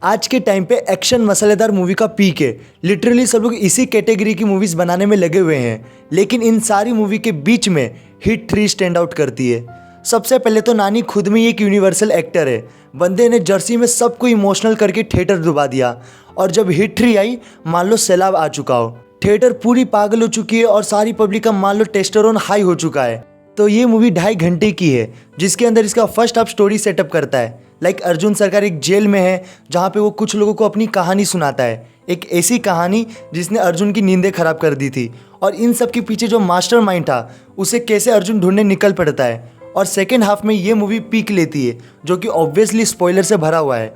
आज के टाइम पे एक्शन मसालेदार मूवी का पीक है। लिटरली सब लोग इसी कैटेगरी की मूवीज़ बनाने में लगे हुए हैं, लेकिन इन सारी मूवी के बीच में हिट 3 स्टैंड आउट करती है। सबसे पहले तो नानी खुद में ही एक यूनिवर्सल एक्टर है। बंदे ने जर्सी में सबको इमोशनल करके थिएटर डुबा दिया, और जब हिट 3 आई मान लो सैलाब आ चुका हो, थिएटर पूरी पागल हो चुकी है और सारी पब्लिक का मान लो टेस्टोस्टेरोन हाई हो चुका है। तो ये मूवी 2.5 घंटे की है, जिसके अंदर इसका फर्स्ट हाफ स्टोरी सेटअप करता है। लाइक अर्जुन सरकार एक जेल में है, जहाँ पे वो कुछ लोगों को अपनी कहानी सुनाता है, एक ऐसी कहानी जिसने अर्जुन की नींदें खराब कर दी थी, और इन सब के पीछे जो मास्टरमाइंड था उसे कैसे अर्जुन ढूंढने निकल पड़ता है। और सेकेंड हाफ में ये मूवी पीक लेती है, जो कि ऑब्वियसली स्पॉइलर से भरा हुआ है।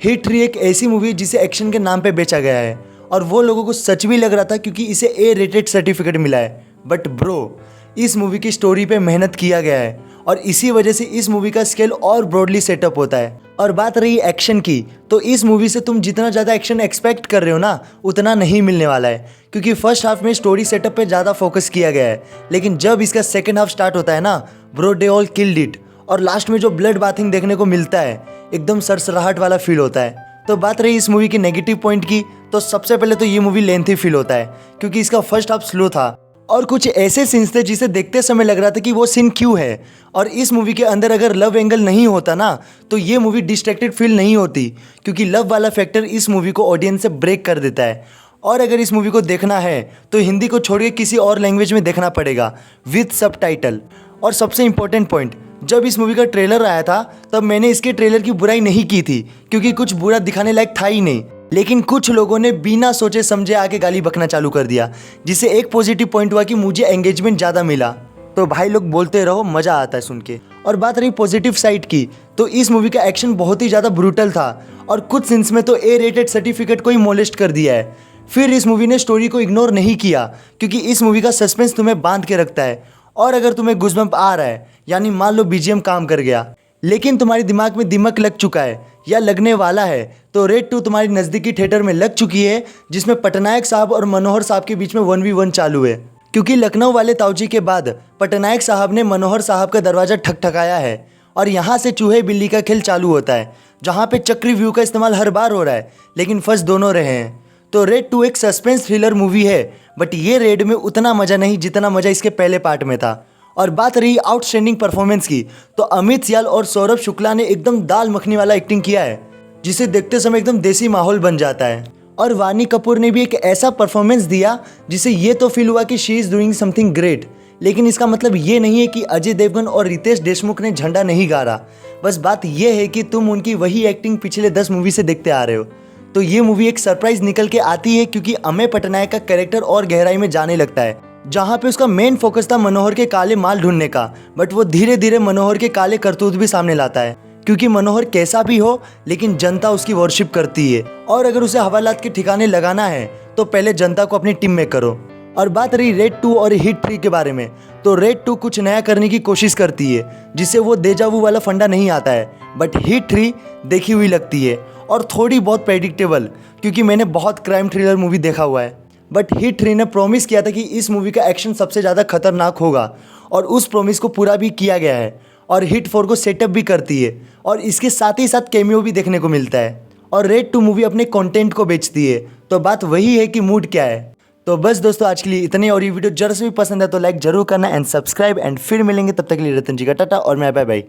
हिट 3 एक ऐसी मूवी है जिसे एक्शन के नाम पे बेचा गया है, और वो लोगों को सच भी लग रहा था क्योंकि इसे A-रेटेड सर्टिफिकेट मिला है। बट ब्रो, इस मूवी की स्टोरी पे मेहनत किया गया है, और इसी वजह से इस मूवी का स्केल और ब्रॉडली सेटअप होता है। और बात रही एक्शन की, तो इस मूवी से तुम जितना ज़्यादा एक्शन एक्सपेक्ट कर रहे हो ना, उतना नहीं मिलने वाला है, क्योंकि फर्स्ट हाफ में स्टोरी सेटअप पे ज़्यादा फोकस किया गया है। लेकिन जब इसका सेकेंड हाफ स्टार्ट होता है ना, bro they all killed it, और लास्ट में जो ब्लड बाथिंग देखने को मिलता है, एकदम सरसराहट वाला फील होता है। तो बात रही इस मूवी की नेगेटिव पॉइंट की, तो सबसे पहले तो ये मूवी लेंथी फील होता है, क्योंकि इसका फर्स्ट हाफ स्लो था, और कुछ ऐसे सीन्स थे जिसे देखते समय लग रहा था कि वो सीन क्यों है। और इस मूवी के अंदर अगर लव एंगल नहीं होता ना, तो ये मूवी डिस्ट्रैक्टेड फील नहीं होती, क्योंकि लव वाला फैक्टर इस मूवी को ऑडियंस से ब्रेक कर देता है। और अगर इस मूवी को देखना है तो हिंदी को छोड़ के किसी और लैंग्वेज में देखना पड़ेगा विथ सबटाइटल। और सबसे इंपॉर्टेंट पॉइंट, जब इस मूवी का ट्रेलर आया था तब मैंने इसके ट्रेलर की बुराई नहीं की थी, क्योंकि कुछ बुरा दिखाने लायक था ही नहीं। लेकिन कुछ लोगों ने बिना सोचे समझे आके गाली बकना चालू कर दिया, जिससे एक पॉजिटिव पॉइंट हुआ कि मुझे एंगेजमेंट ज़्यादा मिला। तो भाई लोग बोलते रहो, मज़ा आता है सुन के। और बात रही पॉजिटिव साइड की, तो इस मूवी का एक्शन बहुत ही ज़्यादा ब्रूटल था, और कुछ सीन्स में तो A-रेटेड सर्टिफिकेट को ही मोलेस्ट कर दिया है। फिर इस मूवी ने स्टोरी को इग्नोर नहीं किया, क्योंकि इस मूवी का सस्पेंस तुम्हें बांध के रखता है। और अगर तुम्हें गूज़बम्प आ रहा है, यानी मान लो BGM काम कर गया, लेकिन तुम्हारे दिमाग में दिमक लग चुका है या लगने वाला है, तो रेड 2 तुम्हारी नज़दीकी थिएटर में लग चुकी है, जिसमें पटनायक साहब और मनोहर साहब के बीच में 1v1 चालू है। क्योंकि लखनऊ वाले ताऊजी के बाद पटनायक साहब ने मनोहर साहब का दरवाज़ा ठकठकाया है, और यहाँ से चूहे बिल्ली का खेल चालू होता है, जहाँ पे चक्री व्यू का इस्तेमाल हर बार हो रहा है, लेकिन फंस दोनों रहे हैं। तो रेड 2 एक सस्पेंस थ्रिलर मूवी है, बट ये रेड में उतना मज़ा नहीं जितना मज़ा इसके पहले पार्ट में था। और बात रही आउटस्टैंडिंग परफॉर्मेंस की, तो अमित सियाल और सौरभ शुक्ला ने एकदम दाल मखनी वाला एक्टिंग किया है, जिसे देखते समय एकदम देसी माहौल बन जाता है। और वानी कपूर ने भी एक ऐसा परफॉर्मेंस दिया जिसे ये तो फील हुआ कि she is doing something great. लेकिन इसका मतलब ये नहीं है कि अजय देवगन और रितेश देशमुख ने झंडा नहीं गाड़ा। बस बात यह है कि तुम उनकी वही एक्टिंग पिछले 10 मूवी से देखते आ रहे हो। तो ये मूवी एक सरप्राइज निकल के आती है, क्योंकि अमेय पटनायक का कैरेक्टर और गहराई में जाने लगता है, जहाँ पे उसका मेन फोकस था मनोहर के काले माल ढूंढने का, बट वो धीरे धीरे मनोहर के काले करतूत भी सामने लाता है। क्योंकि मनोहर कैसा भी हो, लेकिन जनता उसकी वर्शिप करती है, और अगर उसे हवालात के ठिकाने लगाना है तो पहले जनता को अपनी टीम में करो। और बात रही रेड 2 और हिट 3 के बारे में, तो रेड 2 कुछ नया करने की कोशिश करती है, जिससे वो देजावू वाला फंडा नहीं आता है। बट हिट 3 देखी हुई लगती है, और थोड़ी बहुत प्रेडिक्टेबल, क्योंकि मैंने बहुत क्राइम थ्रिलर मूवी देखा हुआ है। बट हिट 3 ने प्रॉमिस किया था कि इस मूवी का एक्शन सबसे ज़्यादा खतरनाक होगा, और उस प्रॉमिस को पूरा भी किया गया है। और हिट 4 को सेटअप भी करती है, और इसके साथ ही साथ कैमियो भी देखने को मिलता है। और रेड 2 मूवी अपने कंटेंट को बेचती है, तो बात वही है कि मूड क्या है। तो बस दोस्तों, आज के लिए इतने, और ये वीडियो जरा से भी पसंद है तो लाइक जरूर करना एंड सब्सक्राइब, एंड फिर मिलेंगे, तब तक के लिए रतन जी का टाटा, और मैं बाय बाय।